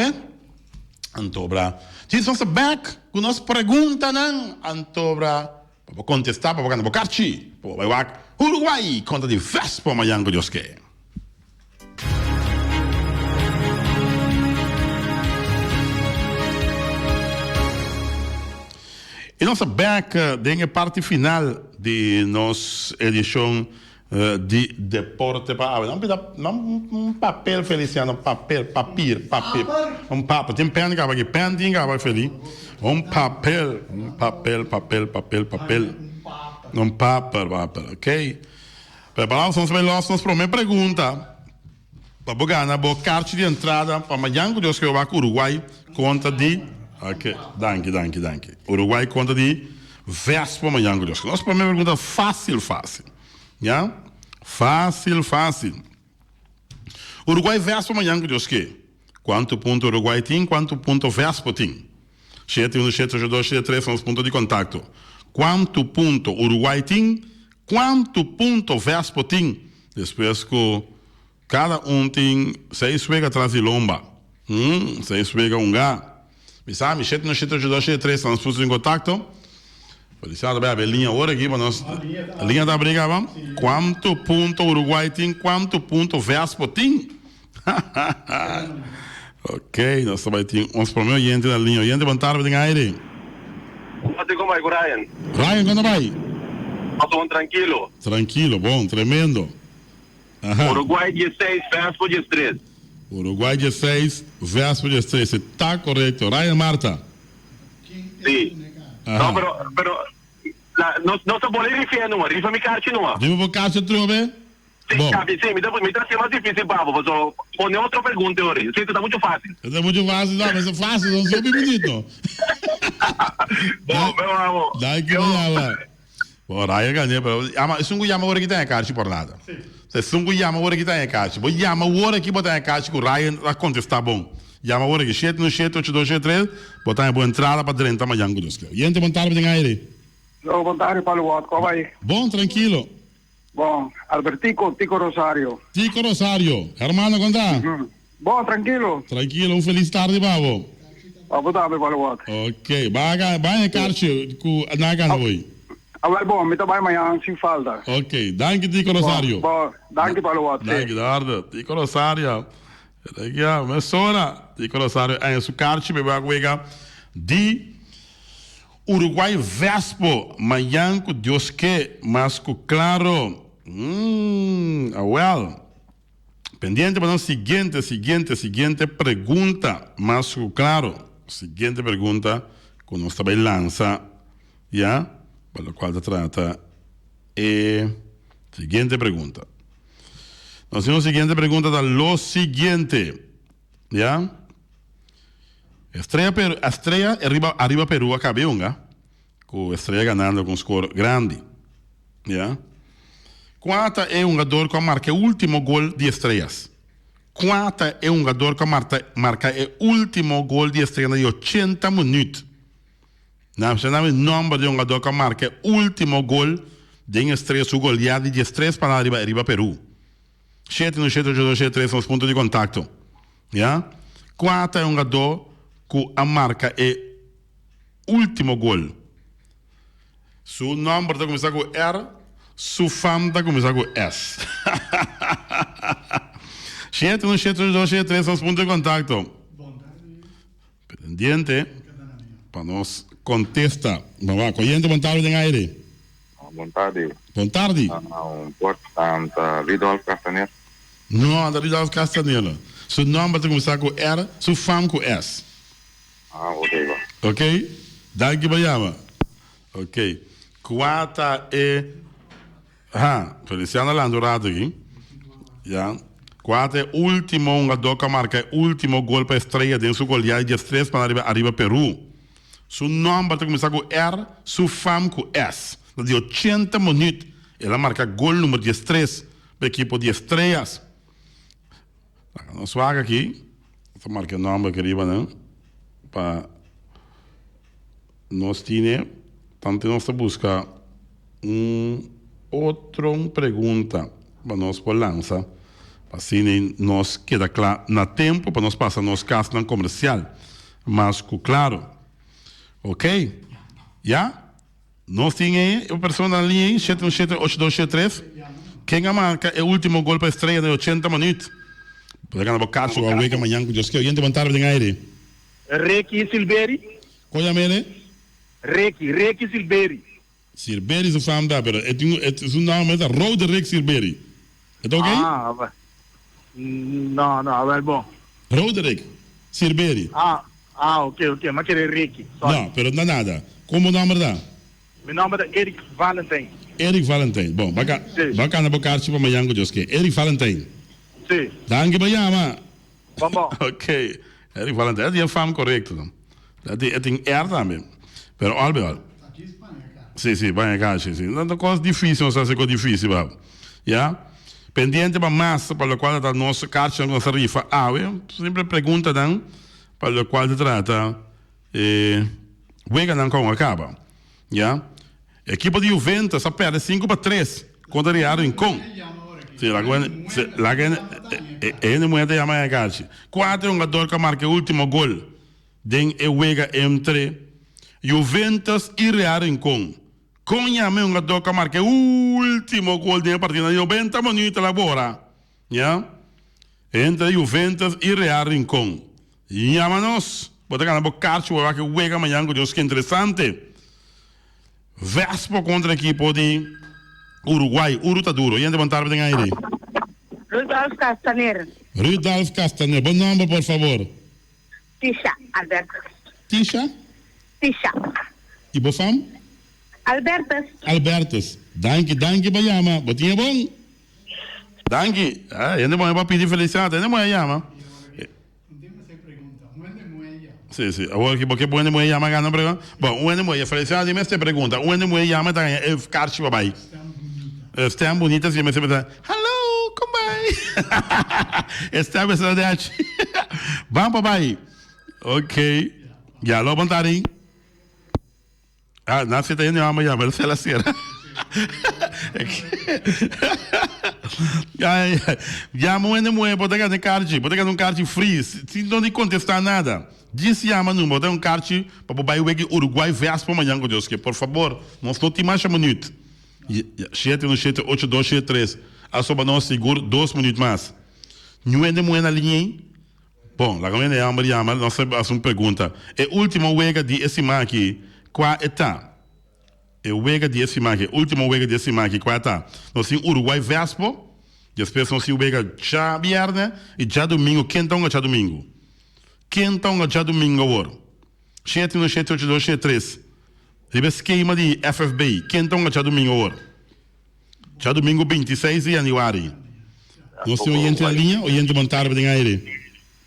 Antobra. Jesus back, com nossa pergunta, não? Antobra, para contestar, para ganhar bocarchi, para Uruguai, contra de Vespa, Mayanko Deus que. E nossa back, tem a parte final de nossa edição de deporte para não papel Feliciano, papel. Tem pen que aqui, pen tem que feliz. Papel. Ok? Preparamos nos velosos para minha pergunta. Para ganhar boa carta de entrada para Mayanko Deus que vai para Uruguai conta de ok, danke. Uruguai conta de Vespa Mayanko Deus. Nossa primeira pergunta fácil. Ja? Fácil. Uruguai Vespa Mayanko Deus que? Quanto ponto Uruguai tem, quanto ponto Vespa tem? 7-1-7-2-3 são os pontos de contato. Quanto ponto Uruguai tem, quanto ponto Vespa tem? Depois que cada tem 6 vegas atrás de lomba. 6 vegas gá. Me sabe, 7-1-7-2-3 são os pontos de contato. Feliciano, a linha agora aqui para nós. A linha da briga, vamos? Quanto ponto Uruguai tem, quanto ponto Vespa tem? Ok, nós também temos uns problemas gente na linha. Gente, boa tarde, tem aire. Como vai, Ryan? Ryan, quando vai? Estou tranquilo. Tranquilo, bom, tremendo. Ajá. Uruguai 16, Vespa 13. Uruguai 16, Vespa 13. Está correto. Ryan, Marta? Sí. No, pero no se puede rifar, no. Rifa mi carta, no. Dime por caso, trove? Sí, me está más difícil, Pablo. Pero pone otra pregunta ahora. Sí, está muito fácil. É muito fácil, não, mas é fácil, não sou bonito. Bom, meu amor. Daí que me llama. Bom, Ryan ganhou, mas isso não chama agora que tem a carta por nada. Se não chama agora que tem a carta. Vou chamar agora que botar a carta com o Ryan a contestar bom. Chama agora que 7-1-7-8-2-3, botar a boa entrada para dentro da Mayanko Deus. Gente, boa tarde, tem aire. Boa tarde, Paulo Watt. Como vai? Bom, tranquilo. Bom, Albertico, Tico Rosario. Tico Rosario, hermano, ¿cómo está? Bom, tranquilo. Tranquilo, un feliz tarde, babo. Boa tarde, Paulo Watt. Ok, vai a carche com a Nagan hoje. Agora, bom, me trabalho amanhã sem falta. Ok, danke, Tico Rosario. Bom, danke, Paulo Watt. Danke, Dardo. Tico Rosario. Legal, mas ora, Tico Rosario, em sua carche, me vai pegar de Uruguai Vespo, Mayanko Deus que, mas claro. Well. Pendiente para nós, seguinte pergunta, mas claro, seguinte pergunta, que nós também lança, já, para o qual se trata, seguinte pergunta. Nós temos a seguinte pergunta da lo seguinte, já? Estrela arriba Peru acabei com Estrela ganhando com score grande, já? Quanto é jogador que marca o último gol de Estrelas? Quata é um jogador que marca o último gol de estreia de 80 minutos. Não, você não é o nome de um jogador que marca o último gol de estreia, su goleada de estreia para arriba Peru. 7-1-7-8-2-3 são os pontos de contato. Yeah? Quata é um jogador que marca o último gol. Su nome está começando com R, su fama está começando com S. 7-1-7-8-2-3 são os pontos de contato. Pendiente para nós contesta. Vamos lá, corrente, boa tarde em aire. Boa tarde. Boa tarde. Importante, Ridolfo Castanheira. Não, da Ridolfo Castanheira. Seu nome vai começar com R, sua fama com S. Ok. Ok? Daqui para chama. Ok. Quata é... Feliciano Landurado aqui. Já. Quata é o último jogador que marca o último gol para a estreia dentro do goleado de estreia para arriba Peru. Seu nome vai começar com R, sua fama com S. De 80 minutos, ela marca gol número 13 para a equipe de estrelas. Nós vamos aqui. Vou marcar o nome aqui arriba, né? Para nós temos, tanto nós buscar outra pergunta para nós por lança. Assim nós queda claro na tempo para nós passar nos casos não comercial. Mas claro. Ok? Já? Nós temos uma pessoa na linha 717-8273. Quem a marca é o último gol para a estreia de 80 minutos. Pode ganhar bocaço a wega amanhã com Deus que eu boa tarde em aire. Reiki Silberi. Qual é ele? Reiki Silberi. Silberi se fama da, pero é um nome da Rode Reiki Silberi. É ok? Não, é bom. Rode Reiki Silberi. Ok, mas querer Reiki. Não, pero não é nada. Como o nome da? Meu nome é Eric Valentin. Eric Valentin. Bom, bacana bocaço para amanhã com Deus que Eric Valentin. Sim. Danke para chama. Vamos. Ok. Eric Valentin, é fama correto. É tem R também. Pero olha, sim, vai cá, sim. Não é coisa difícil, não sei se é difícil, va. Já? Pendiente para massa para o qual da nossa carta não se rifa. Sempre pergunta dan para o qual se trata Wega não com acaba. Já? Equipe de Juventus a perde 5-3 contra o Real Rincón. Sim, la gente muita chama a carta. 4 jogador que marca o último gol den Wega entre Juventus e Real Rincón. Conhame um jogador que marca o último gol da partida de 90 minutos agora. Já? Entre Juventus e Real Rincón. Chama-nos. Bota cá na boca, que o Wega amanhã, que Deus que interessante. Vespo contra a equipe de Uruguai. Tá duro. E ainda boa tarde em aire. Rudolf Castanheira. Rudolf Castanheira. Bom nome, por favor. Tisha, Alberto. Tisha? Tisha. E boa fama? Albertus. Danke, para chama. Botinha bom? Danke. Ainda bom para pedir felicidade. Ainda bom chama. Sim. Agora que porque bom mulher chama ganha para. Bom, uma mulher felicidade, mas te pergunta, uma mulher chama tá é carte papai. Estão bonitas e me sempre hello, come by. Está verdade. Vamos papai. Ok. Já lo bontari. Não se tem nenhuma chama, mas ela será. Já mulher pode ganhar um carte free, se não lhe contestar nada. Disse chama número, tem um carte para o bairro Uruguai Vespo amanhã com Deus que por favor, nós não temos mais minutos. 7-1-7-8-2-3. A soba nós seguro 2 minutos mais. Não é de mulher na linha. Bom, lá como é a Maria, nós fazemos uma pergunta. É o último wega de esse aqui, qual está? É o wega de esse aqui, último wega de esse aqui, qual está? Nós temos Uruguai Vespo, depois nós temos wega já viernes e já domingo, quentão já domingo. Quentão já domingo agora. 7-1-7-8-2-3. Ribe esquema de FFB, quentão já domingo agora. Já domingo 26 de janeiro. Nós temos gente na linha ou gente montar para ganhar ele?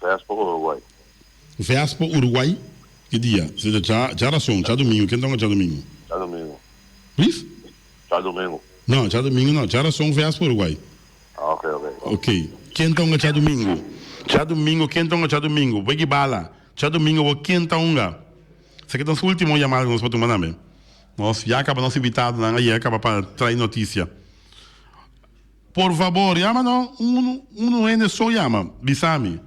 Vespo Uruguai. Vespo Uruguai? Que dia? Já razão, já domingo, quentão já domingo. Já domingo. Please? Já domingo. Não, já domingo não, já razão Vespo Uruguai. Ok. Ok. Quentão já domingo. Já domingo, quinta unga, já domingo. Wegi bala. Já domingo, o quinta unga. Esse aqui é o último chamado que nós podemos mandar. Nós já acabamos invitados, aí acaba para trazer notícia. Por favor, llama não, uno ainda só llama, bisami.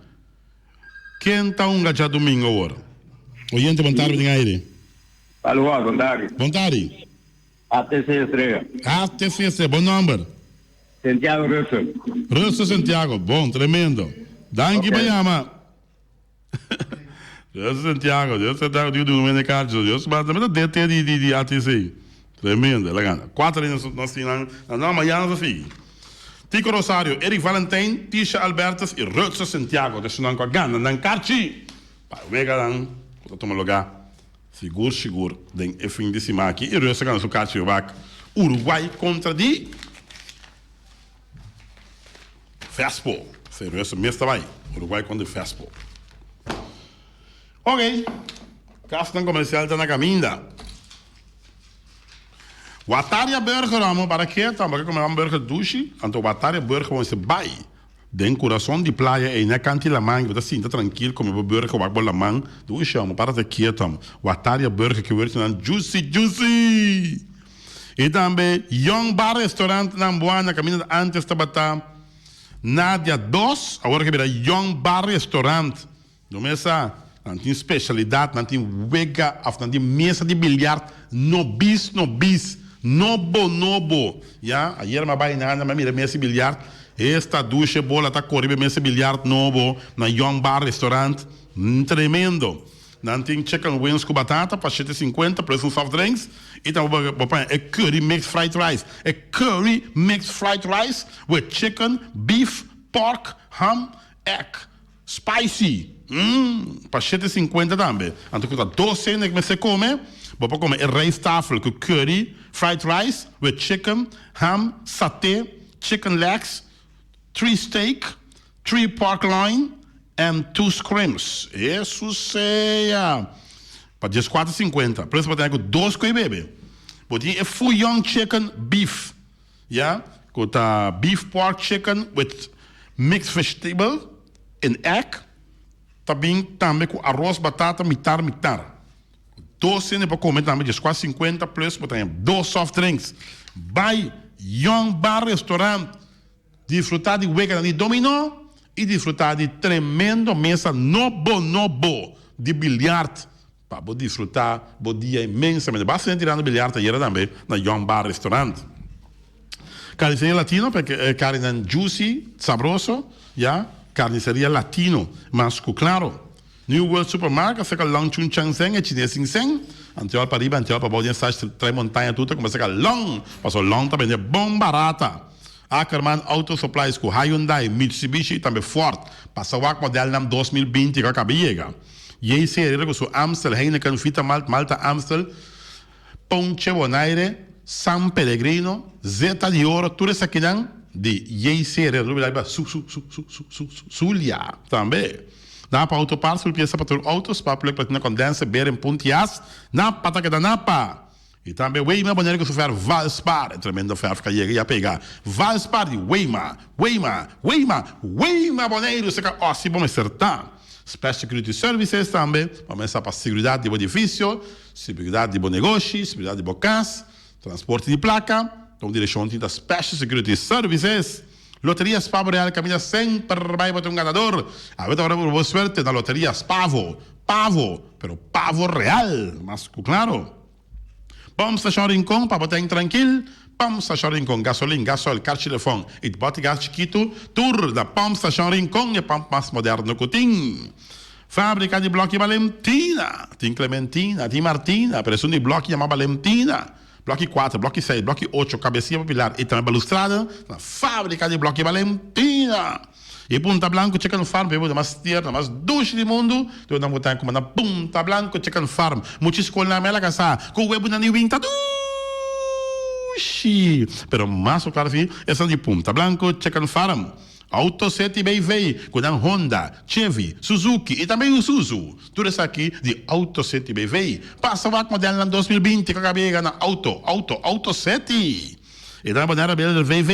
Quinta unga, já domingo, ora. Oyente, bom tarde, diga aí. Alô, bom tarde. Bom tarde. ATC Estrela. ATC, bom número. Santiago Russo. Russo Santiago, bom, tremendo. Danke, okay. Llama. Deus Santiago, digo do Mene Cardio, Deus, mas também DT de ATC. Tremendo, legal. 4 anos nós tínhamos, não, amanhã nós assim. Tico Rosário, Eric Valentin, Tisha Albertus e Russo Santiago, dat is dan qua gaan, dan Carchi. Pa, wega dan, dat toma lugar. Seguro, den e fim de semana aqui, e Russo gaan, so Carchi wak. Uruguai contra di Fespo. Se Russo mesmo vai, Uruguai contra Fespo. Ok, Castan comercial está na caminha. Wataria burger amo para que também como hamburger douche, então Wataria burger vamos se bai. Den coração de praia e na canti la man, você sinta tranquilo como o burger o bagulho la man, douche amo para que tam. Wataria burger que wordt dan juicy. E também Young Bar Restaurant na Buana, caminho antes da bata. Nadia 2, agora que vira Young Bar Restaurant. Não me sa não tem especialidade, não tem wega, não tem mesa de bilhar, no bis. Nobo. Ja, ayer me vai nada, mas mira mesa de bilhar. Esta ducha bola tá correndo mesa de bilhar novo na Young Bar Restaurant. Tremendo. Não tem chicken wings com batata, para 7,50, plus um soft drinks. E então, é curry mixed fried rice. É curry mixed fried rice with chicken, beef, pork, ham, egg. Spicy. Para 7,50 também. Então, custa 12 que você come. Você come rijsttafel com curry, fried rice with chicken, ham, saté, chicken legs, 3 steak, 3 pork loin and 2 scrimps. Isso seja. Para 14,50. Por isso, você tem 2 coisas, bebê. Você tem full young chicken beef. Yeah? Com beef pork chicken with mixed vegetable and egg. Também com arroz, batata, mitar. 12 para comer também, 4,50 plus, você tem 2 soft drinks. Vai Young Bar Restaurant. Desfrutar de wega de dominó e desfrutar de tremendo mesa nobo de bilhar. Para você desfrutar o dia imensamente. Bastante tirando bilhar ayer também na Young Bar Restaurant. Carniceria latino, porque carne juicy, sabroso, ja? Carniceria latino, mas claro. New World Supermarket, você quer long chun chang seng, chinês sing seng. Antiol para riba, antiol para baudinha, sai três montanhas tudo, como você quer long, passou long também é bom barata. Ackerman Auto Supplies com Hyundai, Mitsubishi e também Ford. Passa o modelo nam 2020 que acabei de chegar. E aí seria com o Amstel, Heineken, Fita Malta Amstel, Ponche Bonaire, San Pellegrino, Zeta de Ouro, tudo isso aqui de Yeisere, Zulia também. Na para autoparcel, peça para autos, para platina condensa, beer em Pontias, na pataca da Napa. E também Weimar, boneiro que sofrer Valspar, é tremendo ferro que ia pegar. Valspar de Weimar, boneiro, você quer, se vamos acertar. Special Security Services também, vamos para a segurança de bom edifício, segurança de bom negócio, segurança de bom casa, transporte de placa, então direção da Special Security Services. Loterias Pavo Real camina sempre vai para um ganador. A ver agora boa suerte na Loterias Pavo, pero Pavo Real, mas claro. Vamos a Station Rincón para botar tranquilo. Vamos a Station Rincón, gasolina, carro telefone e bote gás chiquito. Tour da Pump Station Rincón e Pump mais moderno que tem. Fábrica de bloco Valentina. Tem Clementina, tem Martina. Pressão de bloco chama Valentina. Bloco 4, bloco 6, bloco 8, cabecinha popular e também balustrada. Na fábrica de bloco Valentina. E Punta Blanco Chicken Farm, bebo mais tierna, mais doce do mundo. Eu não vou estar como na Punta Blanco Chicken Farm. Muitas coisas na mela casa. Com o web na Niwinta doce. Pero mais o claro assim, essa de Punta Blanco Chicken Farm. Auto 7 BV, com Honda, Chevy, Suzuki e também o Suzu. Tudo isso aqui de Auto 7 BV. Passa o modelo em 2020 que acabei na Auto 7. E dan wanneer er de VV,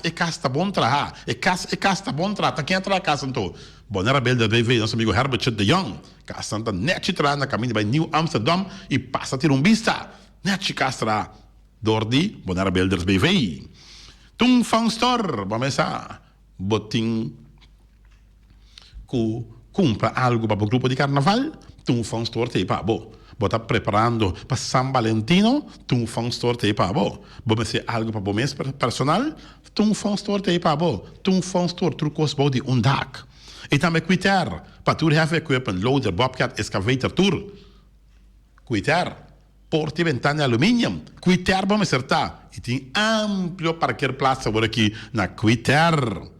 ik kasta bon traha. Ik kasta bon traha. Ta quem tra casa então. Wanneer er de VV, nosso amigo Herbert de Jong. Kasta tá net tra na caminho bij Nieuw Amsterdam e passa tirumbista. Net castra. Dordi, wanneer er de VV. Tung van store, bamesa. Botin ku compra algo para o grupo de carnaval, tu faz um torte para bo. Bota preparando para San Valentino, tu faz um torte para bo. Bom se algo para o mês personal, tu faz um torte para bo. Tu faz um torte trucos bo de dag. E também quitter, para tu have kopen loader bobcat excavator tour. Quitter, porte ventana aluminium. Quitter bom acertar. E tem amplo parkeerplaatsen por aqui na Quitter.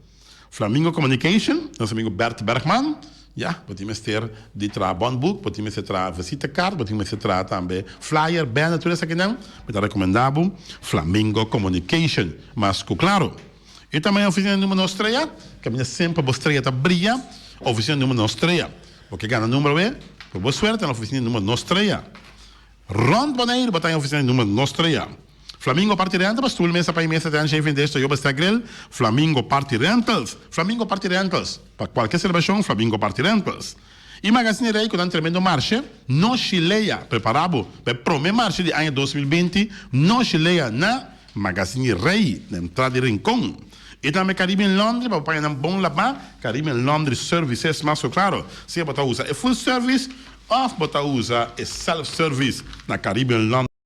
Flamingo Communication, nosso amigo Bert Bergman. Ja, podemos ter de tra bondboek, podemos ter tra visitekaart, podemos ter tra também flyer, banner, tudo isso aqui não. Mas recomendado Flamingo Communication. Mas claro. E também a oficina número Nostreia, que a minha sempre a estreia tá brilha, a oficina número Nostreia. Porque ganha número é, por boa sorte, na oficina número Nostreia. Rond Bonaire, botar a oficina número Nostreia. Flamingo Party Rentals, tu mesa para mesa tem chefe deste, eu basta grill. Flamingo Party Rentals, Flamingo Party Rentals. Para qualquer celebração, Flamingo Party Rentals. E Magazine Rei, com um tremendo marcha, no chileia, preparado para o primeiro marcha de ano 2020, no chileia na Magazine Rei, na entrada de Rincón. E também Caribe em Londres, para pagar um bom lavar, Caribe em Londres Services, mas claro, se você usa full service, ou você usa self-service na Caribe em Londres.